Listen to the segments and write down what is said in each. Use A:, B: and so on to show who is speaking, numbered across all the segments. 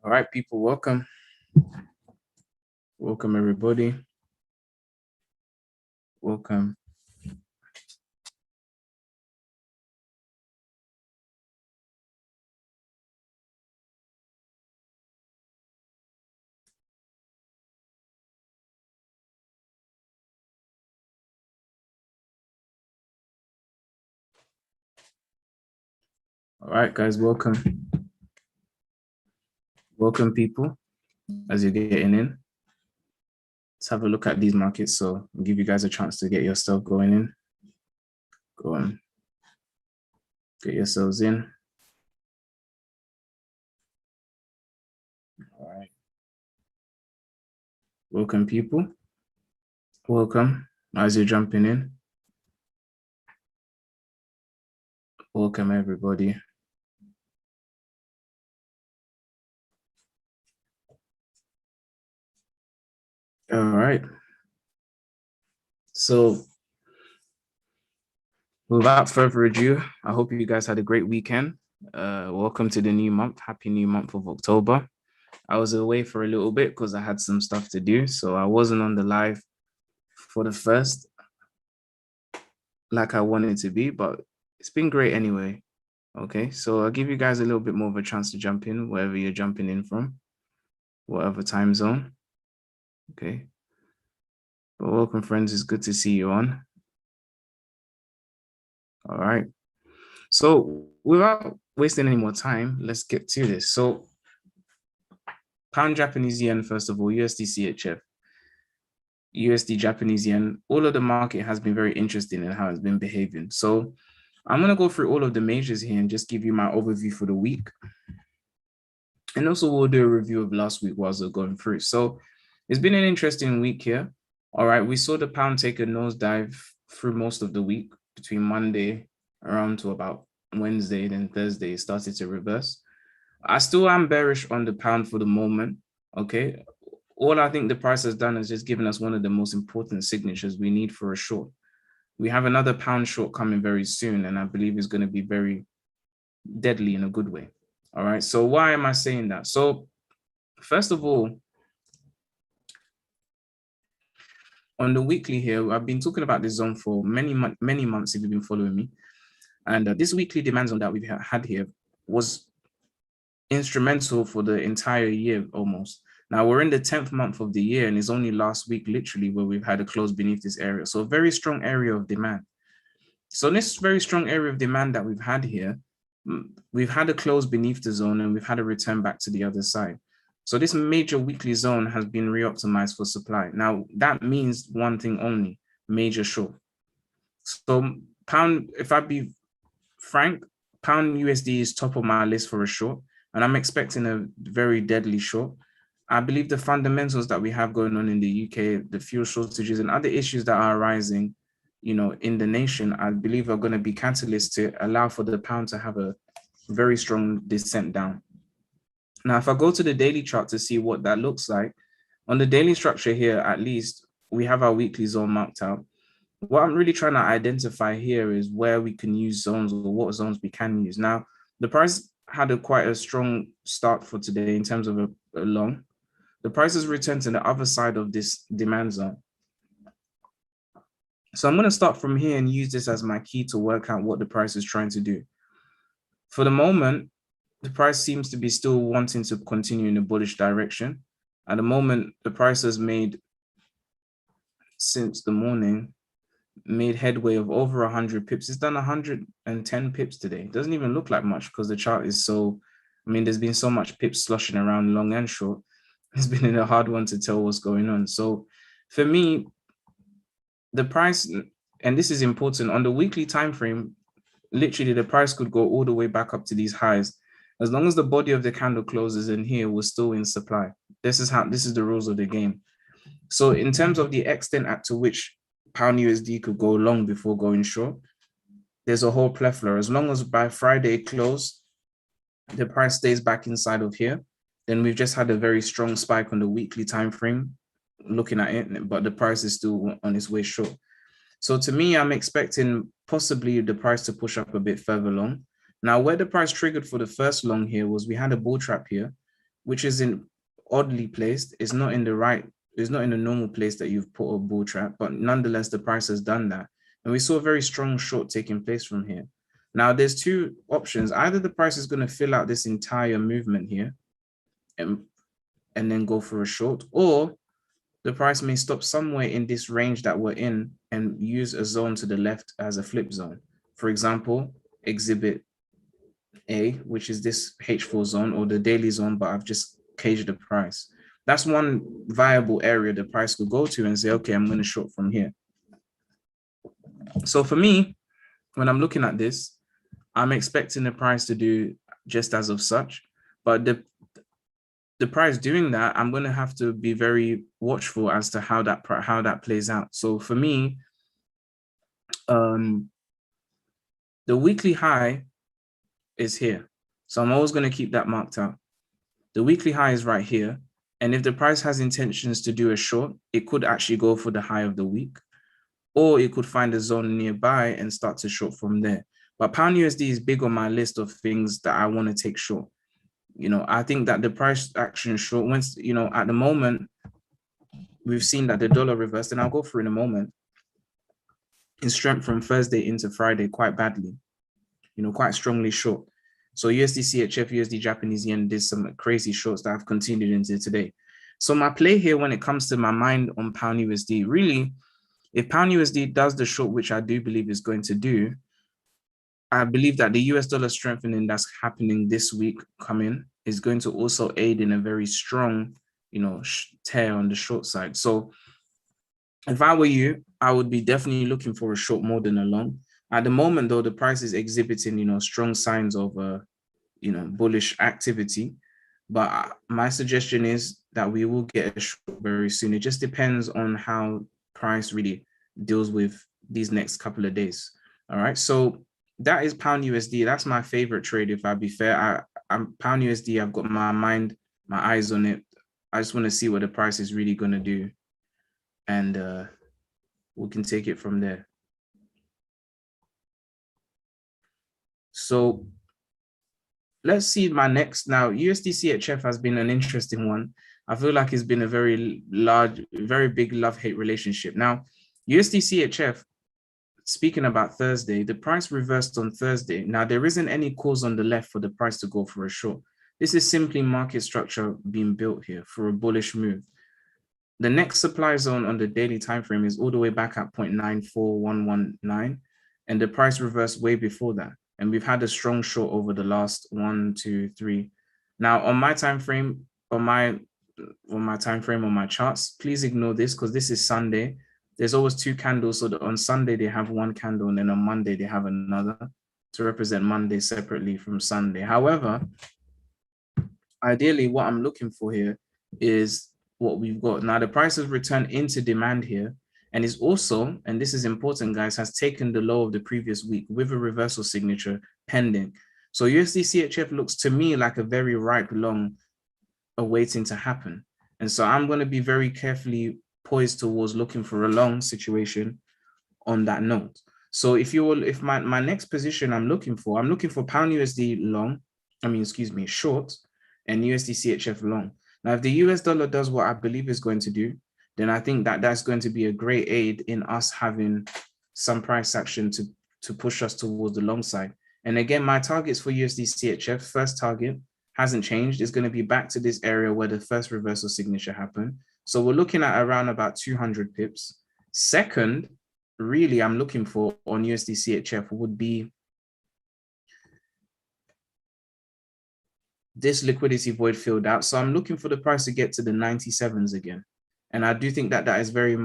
A: All right, people, welcome. Welcome, everybody. Welcome. All right, guys, welcome. Welcome, people, as you're getting in. Let's have a look at these markets. So I'll give you guys a chance to get yourself going in. Go on. Get yourselves in. All right. Welcome, people. Welcome as you're jumping in. Welcome, everybody. All right. So without further ado, I hope you guys had a great weekend. Welcome to the new month. Happy new month of October. I was away for a little bit because I had some stuff to do. So I wasn't on the live for the first like I wanted to be, but it's been great anyway. Okay, so I'll give you guys a little bit more of a chance to jump in wherever you're jumping in from, whatever time zone. Okay. But welcome, friends. It's good to see you on. All right. So without wasting any more time, let's get to this. So pound Japanese yen, first of all, USDCHF, USD Japanese yen, all of the market has been very interesting in how it's been behaving. So I'm going to go through all of the majors here and just give you my overview for the week. And also we'll do a review of last week whilst we're going through. So it's been an interesting week here. All right, we saw the pound take a nosedive through most of the week between Monday around to about Wednesday, then Thursday it started to reverse. I still am bearish on the pound for the moment. Okay, all I think the price has done is just given us one of the most important signatures we need for a short. We have another pound short coming very soon, and I believe it's going to be very deadly in a good way. All right, so why am I saying that? So first of all, on the weekly here, I've been talking about this zone for many months if you've been following me. And this weekly demand zone that we've had here was instrumental for the entire year almost. Now we're in the 10th month of the year, and it's only last week literally where we've had a close beneath this area. So a very strong area of demand. So this very strong area of demand that we've had here, we've had a close beneath the zone and we've had a return back to the other side. So this major weekly zone has been re-optimized for supply. Now that means one thing only, major short. So pound, if I be frank, pound USD is top of my list for a short, and I'm expecting a very deadly short. I believe the fundamentals that we have going on in the UK, the fuel shortages and other issues that are arising, in the nation, I believe are going to be catalysts to allow for the pound to have a very strong descent down. Now, if I go to the daily chart to see what that looks like, on the daily structure here, at least we have our weekly zone marked out. What I'm really trying to identify here is where we can use zones or what zones we can use. Now, the price had quite a strong start for today in terms of a long. The price has returned to the other side of this demand zone. So I'm going to start from here and use this as my key to work out what the price is trying to do. For the moment, the price seems to be still wanting to continue in a bullish direction. At the moment, the price has made, since the morning, made headway of over 100 pips. It's done 110 pips today. It doesn't even look like much because the chart is so, there's been so much pips sloshing around long and short. It's been a hard one to tell what's going on. So for me, the price, and this is important, on the weekly time frame, literally the price could go all the way back up to these highs. As long as the body of the candle closes in here, we're still in supply. This is the rules of the game. So in terms of the extent to which pound USD could go long before going short, there's a whole plethora. As long as by Friday close, the price stays back inside of here, then we've just had a very strong spike on the weekly time frame looking at it, but the price is still on its way short. So to me, I'm expecting possibly the price to push up a bit further long. Now, where the price triggered for the first long here was we had a bull trap here. which is oddly placed. It's not in the normal place that you've put a bull trap, but nonetheless, the price has done that. And we saw a very strong short taking place from here. Now, there's two options. Either the price is going to fill out this entire movement here and then go for a short, or the price may stop somewhere in this range that we're in and use a zone to the left as a flip zone. For example, exhibit A, which is this H4 zone or the daily zone, but I've just caged the price. That's one viable area the price could go to and say, okay, I'm going to short from here. So for me, when I'm looking at this, I'm expecting the price to do just as of such, but the price doing that, I'm going to have to be very watchful as to how that plays out. So for me, the weekly high is here. So I'm always going to keep that marked out. The weekly high is right here. And if the price has intentions to do a short, it could actually go for the high of the week, or it could find a zone nearby and start to short from there. But pound USD is big on my list of things that I want to take short. I think that the price action short, once, at the moment, we've seen that the dollar reversed, and I'll go through in a moment, in strength from Thursday into Friday quite badly, quite strongly short. So USDCHF, USD Japanese yen did some crazy shorts that have continued into today. So my play here when it comes to my mind on pound USD, really, if pound USD does the short, which I do believe is going to do, I believe that the US dollar strengthening that's happening this week coming is going to also aid in a very strong, tear on the short side. So if I were you, I would be definitely looking for a short more than a long. At the moment, though, the price is exhibiting, strong signs of, bullish activity. But my suggestion is that we will get a short very soon. It just depends on how price really deals with these next couple of days. All right. So that is pound USD. That's my favorite trade, if I be fair. I'm pound USD. I've got my eyes on it. I just want to see what the price is really going to do. And we can take it from there. So let's see my next. Now, USDCHF has been an interesting one. I feel like it's been a very big love-hate relationship. Now, USDCHF, speaking about Thursday, the price reversed on Thursday. Now, there isn't any cause on the left for the price to go for a short. This is simply market structure being built here for a bullish move. The next supply zone on the daily time frame is all the way back at 0.94119, and the price reversed way before that. And we've had a strong short over the last 1, 2, 3. Now, on my time frame, on my charts, please ignore this because this is Sunday. There's always two candles. So on Sunday, they have one candle, and then on Monday, they have another to represent Monday separately from Sunday. However, ideally, what I'm looking for here is what we've got. Now, the price has returned into demand here, and is also, and this is important, guys, has taken the low of the previous week with a reversal signature pending. So USDCHF looks to me like a very ripe long awaiting to happen. And so I'm going to be very carefully poised towards looking for a long situation on that note. So if my next position I'm looking for pound USD long, short, and USDCHF long. Now, if the US dollar does what I believe is going to do, then I think that that's going to be a great aid in us having some price action to push us towards the long side. And again, my targets for USDCHF, first target hasn't changed. It's going to be back to this area where the first reversal signature happened. So we're looking at around about 200 pips. Second, really, I'm looking for on USDCHF would be this liquidity void filled out. So I'm looking for the price to get to the 97s again. And I do think that that is very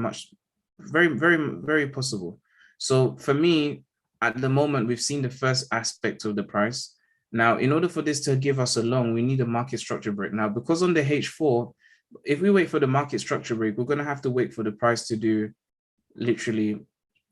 A: possible. So for me, at the moment, we've seen the first aspect of the price. Now, in order for this to give us a long, we need a market structure break. Now, because on the H4, if we wait for the market structure break, we're going to have to wait for the price to do literally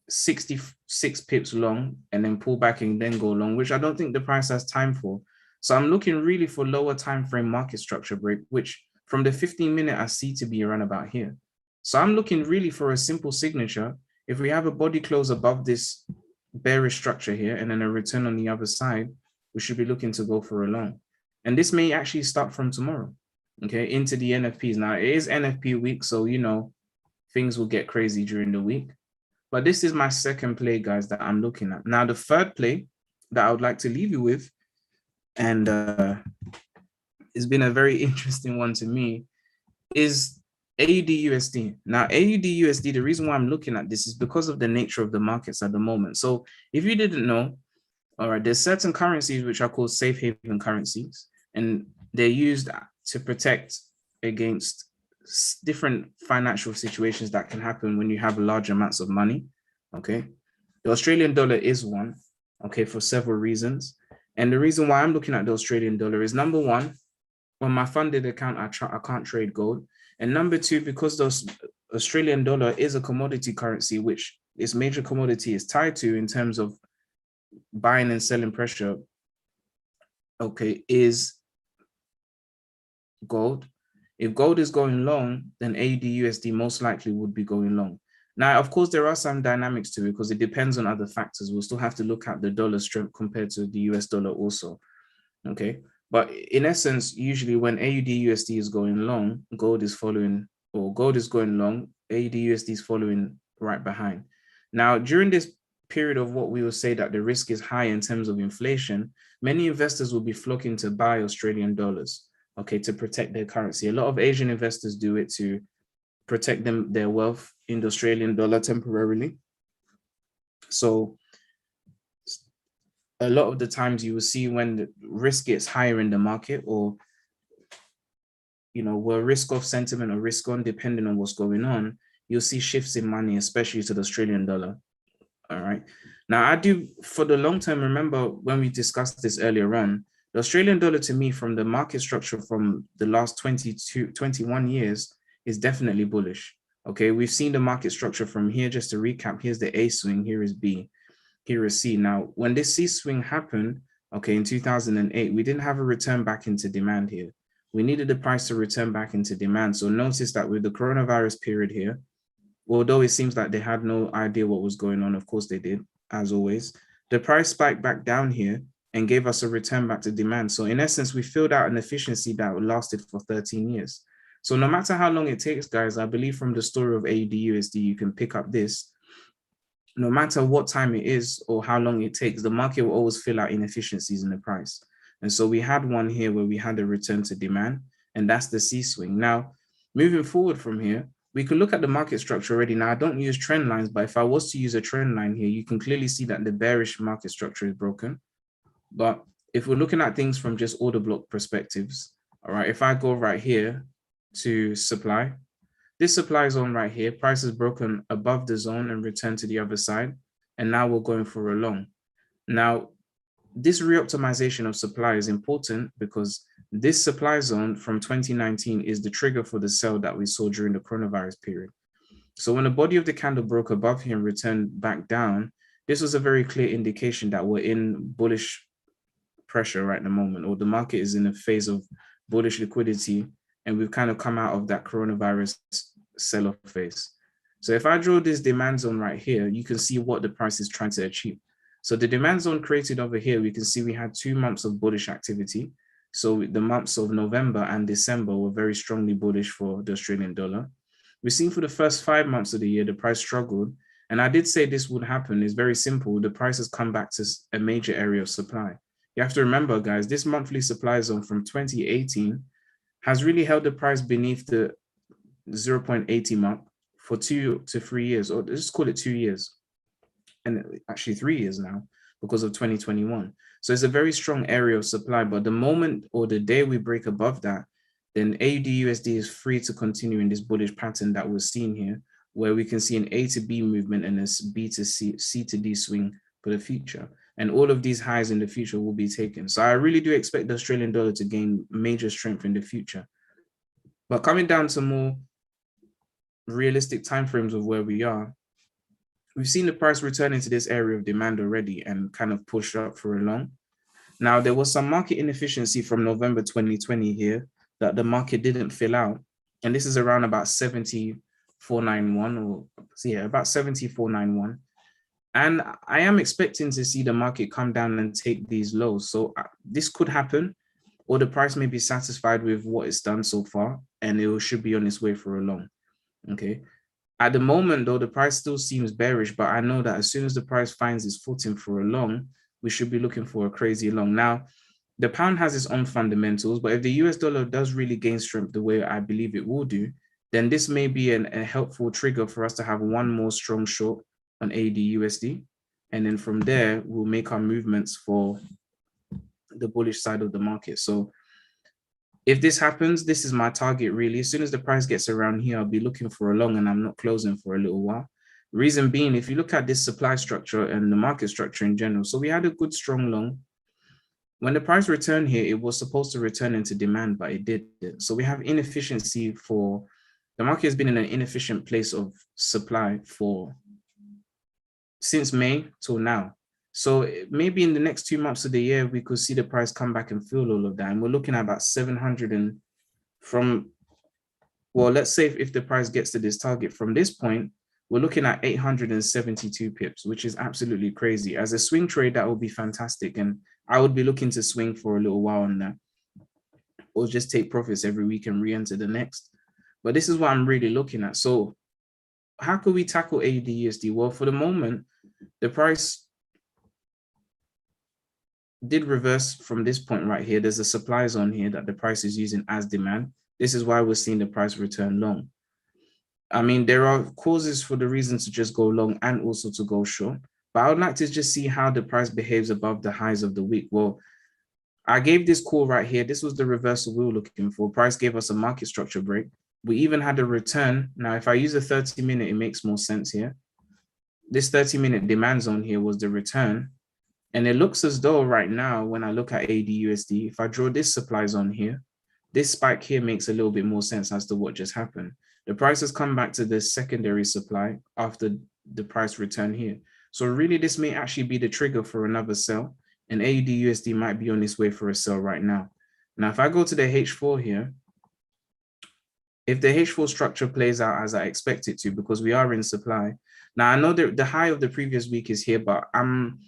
A: 66 pips long and then pull back and then go long, which I don't think the price has time for. So I'm looking really for lower time frame market structure break, which from the 15-minute I see to be around about here. So I'm looking really for a simple signature. If we have a body close above this bearish structure here and then a return on the other side, we should be looking to go for a long. And this may actually start from tomorrow. okay, into the NFPs. Now it is NFP week, so you know things will get crazy during the week. But this is my second play, guys, that I'm looking at. Now, the third play that I would like to leave you with, and it's been a very interesting one to me, is AUD USD. Now, AUD USD, the reason why I'm looking at this is because of the nature of the markets at the moment. So if you didn't know, all right, there's certain currencies which are called safe haven currencies, and they're used to protect against different financial situations that can happen when you have large amounts of money. Okay, the Australian dollar is one, okay, for several reasons. And the reason why I'm looking at the Australian dollar is, number one, on my funded account, I can't trade gold. And number two, because the Australian dollar is a commodity currency, which its major commodity is tied to in terms of buying and selling pressure, okay, is gold. If gold is going long, then AUD USD most likely would be going long. Now, of course, there are some dynamics to it because it depends on other factors. We'll still have to look at the dollar strength compared to the US dollar also. Okay. But in essence, usually when AUD USD is going long, gold is following, or gold is going long, AUD USD is following right behind. Now, during this period of what we will say that the risk is high in terms of inflation, many investors will be flocking to buy Australian dollars, okay, to protect their currency. A lot of Asian investors do it to protect their wealth in the Australian dollar temporarily. So a lot of the times you will see when the risk gets higher in the market, or you know, where risk off sentiment or risk on, depending on what's going on, you'll see shifts in money, especially to the Australian dollar. All right. Now, I do, for the long term, remember when we discussed this earlier on, the Australian dollar to me, from the market structure from the last 21 years, is definitely bullish. Okay. We've seen the market structure from here. Just to recap, here's the A swing, here is B, here is C. Now, when this C swing happened, okay, in 2008, we didn't have a return back into demand here. We needed the price to return back into demand. So notice that with the coronavirus period here, although it seems like they had no idea what was going on, of course they did, as always, the price spiked back down here and gave us a return back to demand. So in essence, we filled out an efficiency that lasted for 13 years. So no matter how long it takes, guys, I believe from the story of AUD USD, you can pick up this. No matter what time it is or how long it takes, the market will always fill out inefficiencies in the price. And so we had one here where we had a return to demand, and that's the C swing. Now, moving forward from here, we can look at the market structure already. Now, I don't use trend lines, but if I was to use a trend line here, you can clearly see that the bearish market structure is broken. But if we're looking at things from just order block perspectives, all right, if I go right here to supply, this supply zone right here, price is broken above the zone and returned to the other side. And now we're going for a long. Now, this reoptimization of supply is important because this supply zone from 2019 is the trigger for the sell that we saw during the coronavirus period. So when the body of the candle broke above here and returned back down, this was a very clear indication that we're in bullish pressure right at the moment, or the market is in a phase of bullish liquidity, and we've kind of come out of that coronavirus sell-off phase. So if I draw this demand zone right here, you can see what the price is trying to achieve. So the demand zone created over here, we can see we had 2 months of bullish activity. So the months of November and December were very strongly bullish for the Australian dollar. We've seen for the first 5 months of the year, the price struggled. And I did say this would happen. It's very simple. The price has come back to a major area of supply. You have to remember, guys, this monthly supply zone from 2018 has really held the price beneath the 0.80 mark for 2 to 3 years, or let's just call it 2 years. And actually 3 years now because of 2021. So it's a very strong area of supply. But the moment or the day we break above that, then AUD USD is free to continue in this bullish pattern that we're seeing here, where we can see an A to B movement and a B to C, C to D swing for the future. And all of these highs in the future will be taken. So I really do expect the Australian dollar to gain major strength in the future. But coming down to more realistic timeframes of where we are, we've seen the price return into this area of demand already and kind of push up for a long. Now, there was some market inefficiency from November 2020 here that the market didn't fill out. And this is around about 74.91, or yeah, about 74.91. And I am expecting to see the market come down and take these lows. So this could happen. or the price may be satisfied with what it's done so far, and it should be on its way for a long. Okay. At the moment, though, the price still seems bearish, but I know that as soon as the price finds its footing for a long, we should be looking for a crazy long. Now, the pound has its own fundamentals, but if the US dollar does really gain strength the way I believe it will do, then this may be a helpful trigger for us to have one more strong short on AUD USD. And then from there, we'll make our movements for the bullish side of the market. So if this happens, this is my target really. As soon as the price gets around here, I'll be looking for a long and I'm not closing for a little while. Reason being, if you look at this supply structure and the market structure in general, so we had a good strong long. When the price returned here, it was supposed to return into demand, but it didn't. So we have inefficiency for, the market has been in an inefficient place of supply for since May till now. So maybe in the next 2 months of the year, we could see the price come back and fill all of that. And we're looking at about 700 and from, well, let's say if the price gets to this target from this point, we're looking at 872 pips, which is absolutely crazy. As a swing trade, that would be fantastic. And I would be looking to swing for a little while on that, or just take profits every week and re-enter the next. But this is what I'm really looking at. So how could we tackle AUD USD? Well, for the moment, the price did reverse from this point right here. There's a supply zone here that the price is using as demand. This is why we're seeing the price return long. I mean, there are causes for the reason to just go long and also to go short. But I would like to just see how the price behaves above the highs of the week. Well, I gave this call right here. This was the reversal we were looking for. Price gave us a market structure break. We even had a return. Now, if I use a 30-minute, it makes more sense here. This 30-minute demand zone here was the return. And it looks as though right now, when I look at AUD USD, if I draw this supply zone here, this spike here makes a little bit more sense as to what just happened. The price has come back to the secondary supply after the price return here. So really, this may actually be the trigger for another sell, and AUD USD might be on its way for a sell right now. Now, if I go to the H4 here, if the H4 structure plays out as I expect it to, because we are in supply. Now, I know that the high of the previous week is here, but I'm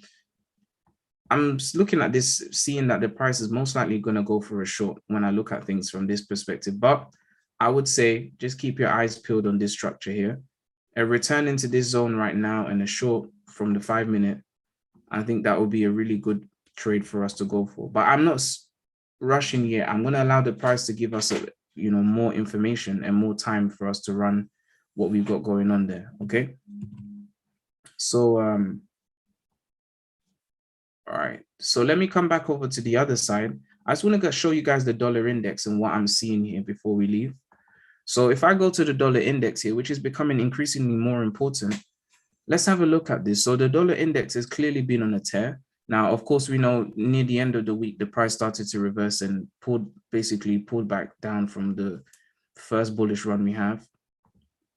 A: looking at this, seeing that the price is most likely going to go for a short when I look at things from this perspective. But I would say just keep your eyes peeled on this structure here. A return into this zone right now and a short from the 5-minute, I think that would be a really good trade for us to go for. But I'm not rushing yet. I'm going to allow the price to give us more information and more time for us to run what we've got going on there. Okay. So all right, so let me come back over to the other side. I just want to show you guys the dollar index and what I'm seeing here before we leave. So if I go to the dollar index here, which is becoming increasingly more important, let's have a look at this. So the dollar index has clearly been on a tear. Now, of course, we know near the end of the week, the price started to reverse and basically pulled back down from the first bullish run we have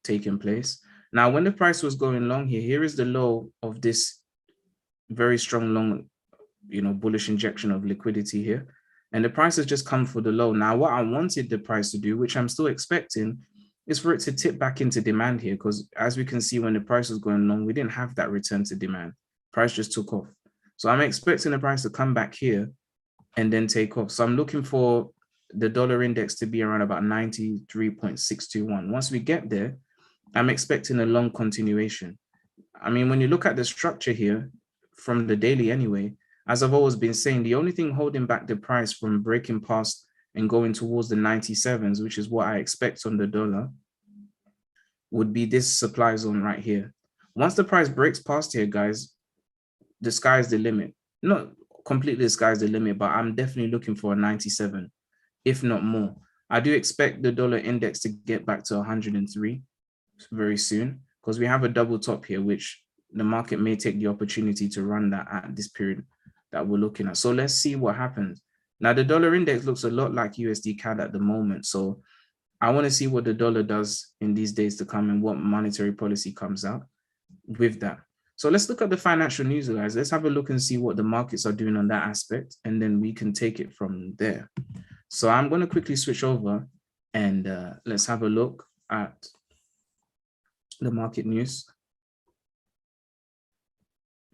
A: taken place. Now, when the price was going long here, here is the low of this very strong long, bullish injection of liquidity here. And the price has just come for the low. Now, what I wanted the price to do, which I'm still expecting, is for it to tip back into demand here. Because as we can see, when the price was going long, we didn't have that return to demand. Price just took off. So I'm expecting the price to come back here and then take off. So I'm looking for the dollar index to be around about 93.621. Once we get there, I'm expecting a long continuation. I mean, when you look at the structure here from the daily anyway, as I've always been saying, the only thing holding back the price from breaking past and going towards the 97s, which is what I expect on the dollar, would be this supply zone right here. Once the price breaks past here, guys, the sky is the limit. Not completely the sky is the limit, but I'm definitely looking for a 97, if not more. I do expect the dollar index to get back to 103 very soon, because we have a double top here, which the market may take the opportunity to run that at this period that we're looking at. So let's see what happens. Now, the dollar index looks a lot like USD CAD at the moment. So I want to see what the dollar does in these days to come and what monetary policy comes out with that. So let's look at the financial news, guys. Let's have a look and see what the markets are doing on that aspect, and then we can take it from there. So I'm going to quickly switch over and let's have a look at the market news.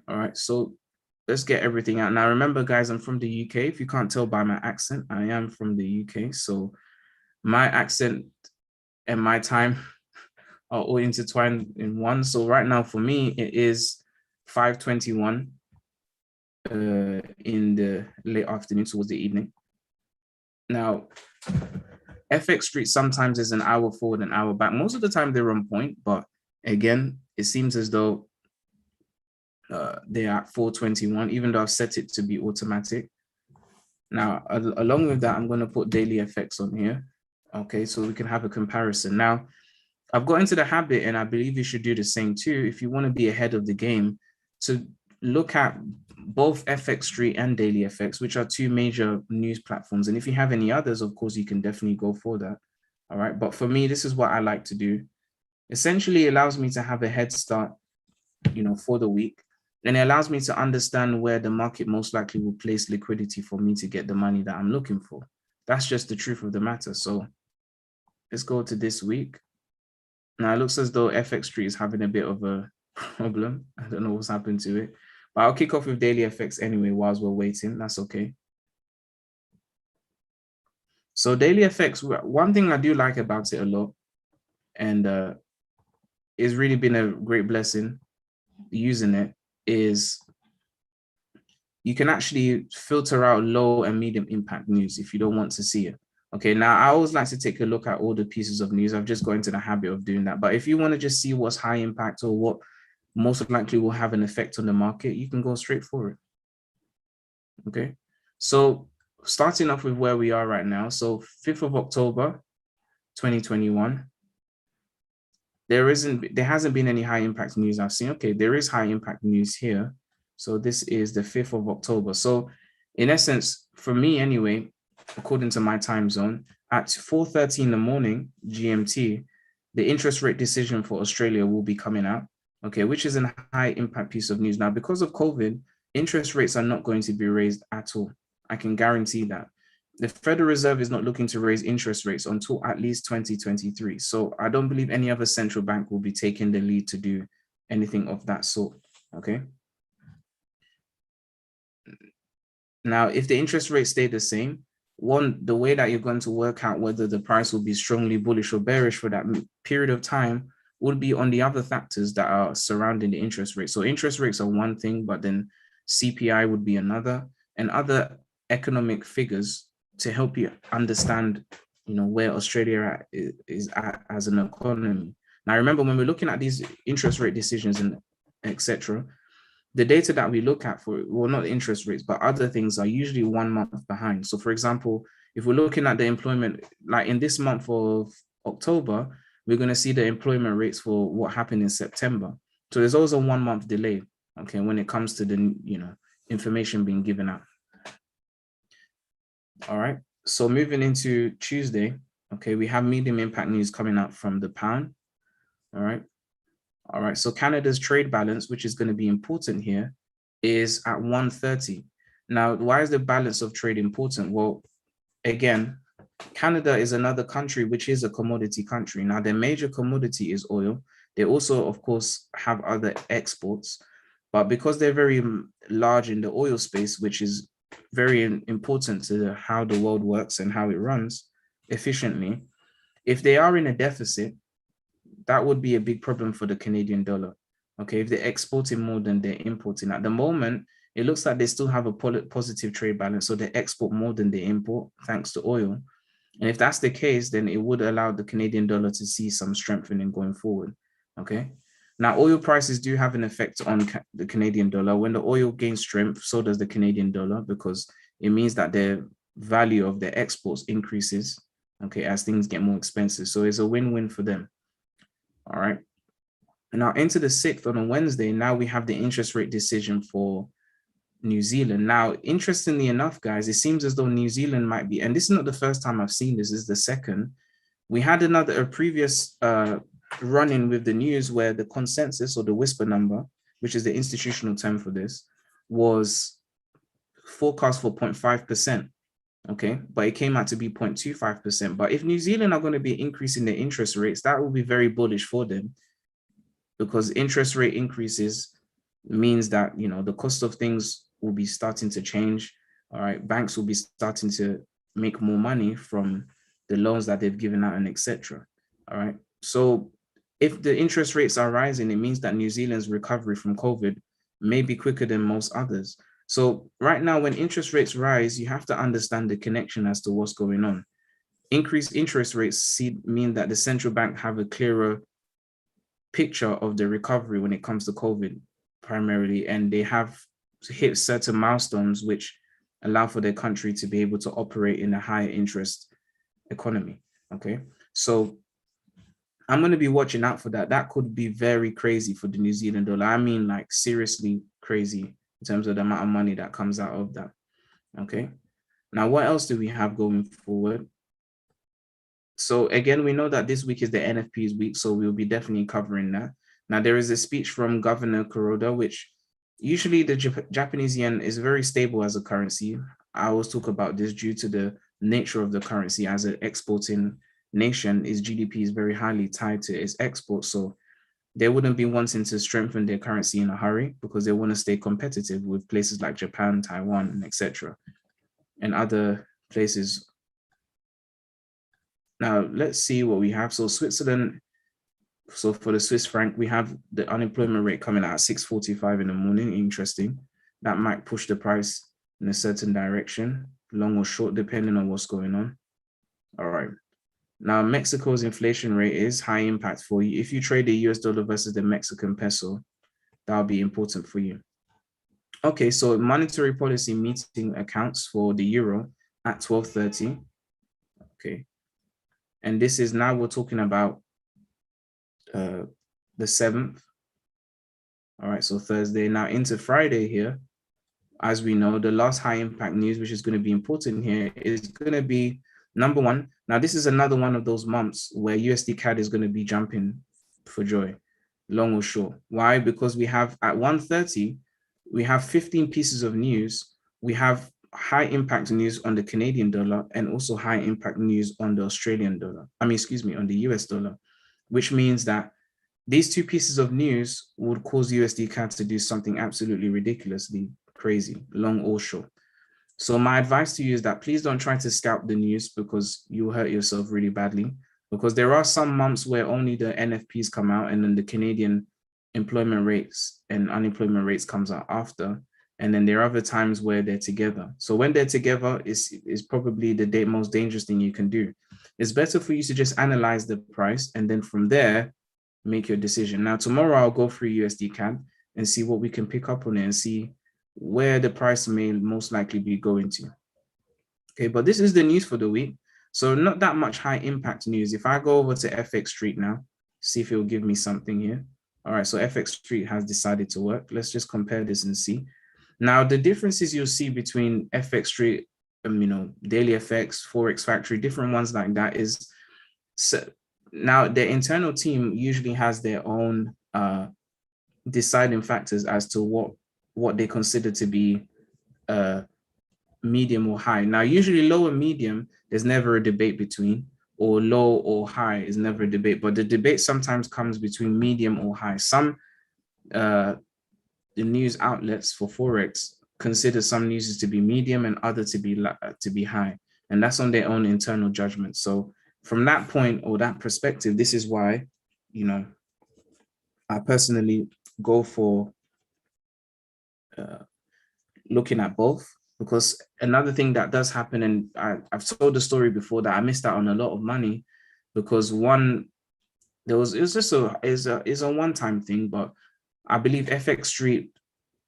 A: All right, so let's get everything out. Now, remember, guys, I'm from the UK. If you can't tell by my accent, I am from the UK. So my accent and my time are all intertwined in one. So right now, for me, it is 5:21 in the late afternoon towards the evening. Now, FX Street sometimes is an hour forward, an hour back. Most of the time, they're on point. But again, it seems as though they're at 4:21, even though I've set it to be automatic. Now, along with that, I'm going to put daily FX on here. Okay, so we can have a comparison. Now, I've got into the habit, and I believe you should do the same too, if you want to be ahead of the game, to look at both FX Street and Daily FX, which are two major news platforms. And if you have any others, of course, you can definitely go for that. All right. But for me, this is what I like to do. Essentially, it allows me to have a head start, for the week. And it allows me to understand where the market most likely will place liquidity for me to get the money that I'm looking for. That's just the truth of the matter. So let's go to this week. Now, it looks as though FX Street is having a bit of a problem. I don't know what's happened to it. But I'll kick off with Daily FX anyway whilst we're waiting. That's okay. So Daily FX, one thing I do like about it a lot, and it's really been a great blessing using it, is you can actually filter out low and medium impact news if you don't want to see it. Okay, now I always like to take a look at all the pieces of news. I've just got into the habit of doing that. But if you want to just see what's high impact or what most likely will have an effect on the market, you can go straight for it. Okay, so starting off with where we are right now. So 5th of October, 2021. There hasn't been any high impact news I've seen. Okay, there is high impact news here. So this is the 5th of October. So in essence, for me anyway, according to my time zone, at 4:30 in the morning GMT, the interest rate decision for Australia will be coming out, okay, which is a high impact piece of news. Now, because of COVID, interest rates are not going to be raised at all. I can guarantee that. The Federal Reserve is not looking to raise interest rates until at least 2023. So I don't believe any other central bank will be taking the lead to do anything of that sort, okay? Now, if the interest rates stay the same, the way that you're going to work out whether the price will be strongly bullish or bearish for that period of time would be on the other factors that are surrounding the interest rate. So interest rates are one thing, but then CPI would be another, and other economic figures to help you understand, where Australia is at as an economy. Now, remember, when we're looking at these interest rate decisions and etc., the data that we look at for, well, not interest rates, but other things are usually 1 month behind. So for example, if we're looking at the employment, like in this month of October, we're going to see the employment rates for what happened in September. So there's always a 1 month delay, okay, when it comes to the, information being given out. All right. So moving into Tuesday, okay, we have medium impact news coming out from the pound. All right. All right, so Canada's trade balance, which is going to be important here, is at 130. Now, why is the balance of trade important? Well, again, Canada is another country which is a commodity country. Now, their major commodity is oil. They also, of course, have other exports, but because they're very large in the oil space, which is very important to how the world works and how it runs efficiently, if they are in a deficit, that would be a big problem for the Canadian dollar. Okay, if they're exporting more than they're importing. At the moment, it looks like they still have a positive trade balance, so they export more than they import thanks to oil. And if that's the case, then it would allow the Canadian dollar to see some strengthening going forward. Okay. Now, oil prices do have an effect on the Canadian dollar. When the oil gains strength, so does the Canadian dollar, because it means that the value of their exports increases, okay, as things get more expensive. So it's a win-win for them. All right. Now into the 6th on a Wednesday, now we have the interest rate decision for New Zealand. Now, interestingly enough, guys, it seems as though New Zealand might be, and this is not the first time I've seen this, is the second. We had a previous run-in with the news where the consensus or the whisper number, which is the institutional term for this, was forecast for 0.5%. Okay, but it came out to be 0.25%. But if New Zealand are going to be increasing their interest rates, that will be very bullish for them, because interest rate increases means that, the cost of things will be starting to change. All right, banks will be starting to make more money from the loans that they've given out and etc. All right, so if the interest rates are rising, it means that New Zealand's recovery from COVID may be quicker than most others. So right now, when interest rates rise, you have to understand the connection as to what's going on. Increased interest rates mean that the central bank have a clearer picture of the recovery when it comes to COVID primarily, and they have hit certain milestones which allow for their country to be able to operate in a higher interest economy. Okay, so I'm going to be watching out for that. That could be very crazy for the New Zealand dollar. I mean, like seriously crazy in terms of the amount of money that comes out of that. Okay, now what else do we have going forward? So again, we know that this week is the NFP's week, so we'll be definitely covering that. Now, there is a speech from Governor Kuroda, which usually the Japanese yen is very stable as a currency. I always talk about this due to the nature of the currency as an exporting nation. Its GDP is very highly tied to its exports, so they wouldn't be wanting to strengthen their currency in a hurry because they want to stay competitive with places like Japan, Taiwan, and etc. and other places. Now, let's see what we have. So Switzerland, so for the Swiss franc, we have the unemployment rate coming out at 6:45 in the morning. Interesting. That might push the price in a certain direction, long or short, depending on what's going on. All right. Now, Mexico's inflation rate is high impact for you. If you trade the US dollar versus the Mexican peso, that'll be important for you. Okay, so monetary policy meeting accounts for the euro at 12:30. Okay. And this is now we're talking about the 7th. All right, so Thursday. Now into Friday here, as we know, the last high impact news, which is going to be important here, is going to be number one. Now, this is another one of those months where USD CAD is going to be jumping for joy, long or short. Why? Because we have at 1:30, we have 15 pieces of news. We have high impact news on the Canadian dollar and also high impact news on the Australian dollar. I mean, excuse me, on the US dollar, which means that these two pieces of news would cause USD CAD to do something absolutely ridiculously crazy, long or short. So my advice to you is that please don't try to scalp the news because you'll hurt yourself really badly, because there are some months where only the NFPs come out and then the Canadian employment rates and unemployment rates comes out after. And then there are other times where they're together. So when they're together is probably the most dangerous thing you can do. It's better for you to just analyze the price and then from there, make your decision. Now, tomorrow I'll go through USD CAD and see what we can pick up on it and see where the price may most likely be going to. Okay, but this is the news for the week. So not that much high impact news. If I go over to FX Street now, see if it will give me something here. All right, so FX Street has decided to work. Let's just compare this and see. Now, the differences you'll see between FX Street, Daily FX, Forex Factory, different ones like that is, so now their internal team usually has their own deciding factors as to what they consider to be medium or high. Now, usually low and medium, there's never a debate between, or low or high is never a debate, but the debate sometimes comes between medium or high. Some the news outlets for Forex consider some news to be medium and other to be high, and that's on their own internal judgment. So from that point or that perspective, this is why, I personally go for looking at both, because another thing that does happen, and I've told the story before, that I missed out on a lot of money because it's a one-time thing, but I believe FX Street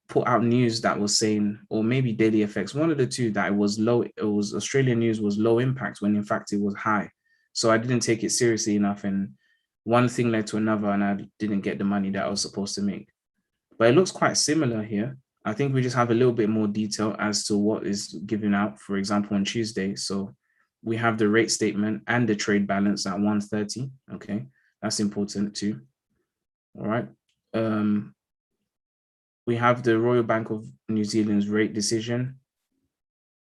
A: put out news that was saying, or maybe Daily FX, one of the two, that it was Australian news was low impact when in fact it was high. So I didn't take it seriously enough, and one thing led to another, and I didn't get the money that I was supposed to make. But it looks quite similar here. I think we just have a little bit more detail as to what is given out, for example, on Tuesday. So we have the rate statement and the trade balance at 1:30. Okay, that's important too. All right. We have the Royal Bank of New Zealand's rate decision.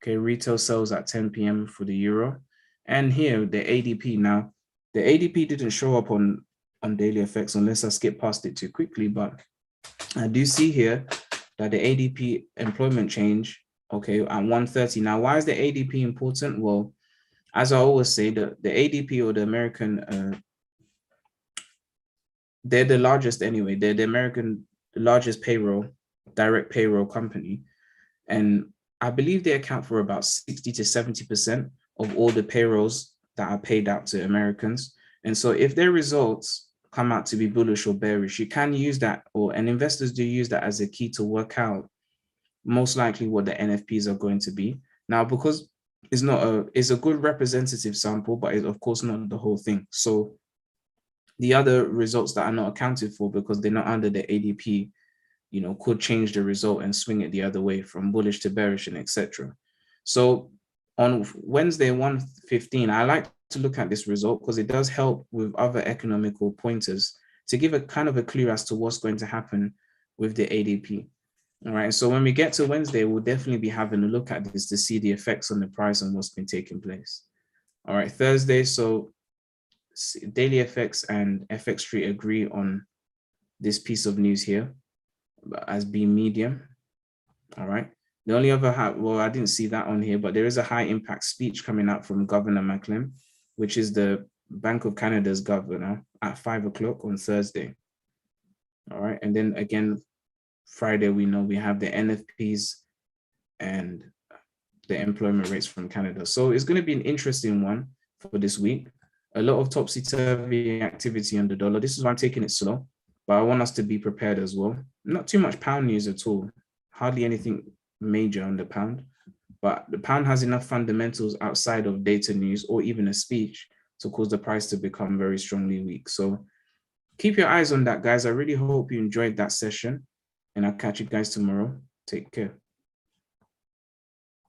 A: Okay, retail sales at 10 p.m. for the euro. And here, the ADP. Now, the ADP didn't show up on Daily FX unless I skip past it too quickly, but I do see here that the ADP employment change, okay, at 1:30. Now, why is the ADP important? Well, as I always say, the ADP, or the American, they're the largest anyway. They're the American largest direct payroll company. And I believe they account for about 60 to 70% of all the payrolls that are paid out to Americans. And so if their results come out to be bullish or bearish, you can use that, and investors do use that as a key to work out most likely what the NFPs are going to be. Now, because it's a good representative sample, but it's of course not the whole thing. So the other results that are not accounted for because they're not under the ADP, could change the result and swing it the other way from bullish to bearish and etc. So on Wednesday, 1:15, I like to look at this result because it does help with other economical pointers to give a kind of a clue as to what's going to happen with the ADP. All right. So when we get to Wednesday, we'll definitely be having a look at this to see the effects on the price and what's been taking place. All right. Thursday. So Daily FX and FX Street agree on this piece of news here as being medium. All right. The only other I didn't see that on here, but there is a high impact speech coming out from Governor Macklem, which is the Bank of Canada's governor, at 5 o'clock on Thursday. All right. And then again, Friday, we know we have the NFPs and the employment rates from Canada. So it's going to be an interesting one for this week. A lot of topsy-turvy activity on the dollar. This is why I'm taking it slow, but I want us to be prepared as well. Not too much pound news at all. Hardly anything major on the pound, but the pound has enough fundamentals outside of data news or even a speech to cause the price to become very strongly weak. So keep your eyes on that, guys. I really hope you enjoyed that session, and I'll catch you guys tomorrow. Take care.